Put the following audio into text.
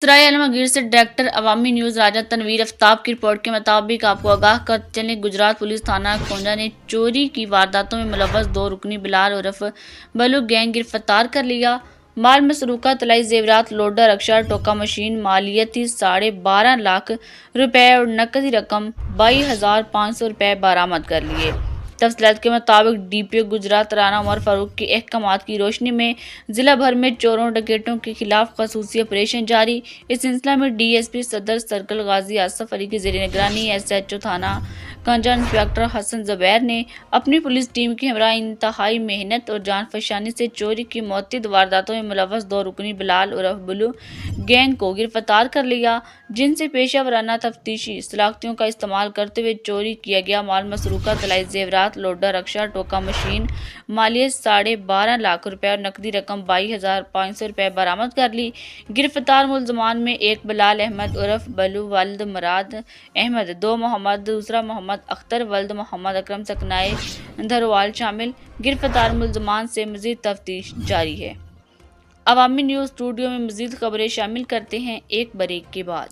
سرائے علمگیر سے ڈائریکٹر عوامی نیوز راجہ تنویر آفتاب کی رپورٹ کے مطابق آپ کو آگاہ کرتے چلیں، گجرات پولیس تھانہ کھونجا نے چوری کی وارداتوں میں ملوث 2 رکنی بلال عرف بلو گینگ گرفتار کر لیا۔ مال مسروقہ طلائی زیورات، لوڈر، رکشہ، ٹوکا مشین، مالیتی 12.5 لاکھ روپے اور نقدی رقم 22,500 روپے برآمد کر لیے۔ تفصیلات کے مطابق ڈی پی او گجرات رانا عمر فاروق کے احکامات کی روشنی میں ضلع بھر میں چوروں ڈکیتوں کے خلاف خصوصی آپریشن جاری۔ اس سلسلہ میں ڈی ایس پی صدر سرکل غازی آصف علی کی زیر نگرانی ایس ایچ او تھانہ کھونجا انسپکٹر حسن زبیر نے اپنی پولیس ٹیم کے ہمراہ انتہائی محنت اور جان فشانی سے چوری کی متعدد وارداتوں میں ملوث 2 رکنی بلال عرف بلو گینگ کو گرفتار کر لیا، جن سے پیشہ ورانہ تفتیشی صلاحیتوں کا استعمال کرتے ہوئے چوری کیا گیا مال مسروقہ طلائی زیورات، لوڈر، رکشہ، ٹوکا مشین، مالیت 12.5 لاکھ روپے اور نقدی رقم 22,500 روپے برآمد کر لی۔ گرفتار ملزمان میں ایک بلال احمد عرف بلو ولد مراد احمد، 2 محمد، دوسرا محمد اختر ولد محمد اکرم سکنائے دھروال شامل۔ گرفتار ملزمان سے مزید تفتیش جاری ہے۔ عوامی نیوز اسٹوڈیو میں مزید خبریں شامل کرتے ہیں ایک بریک کے بعد۔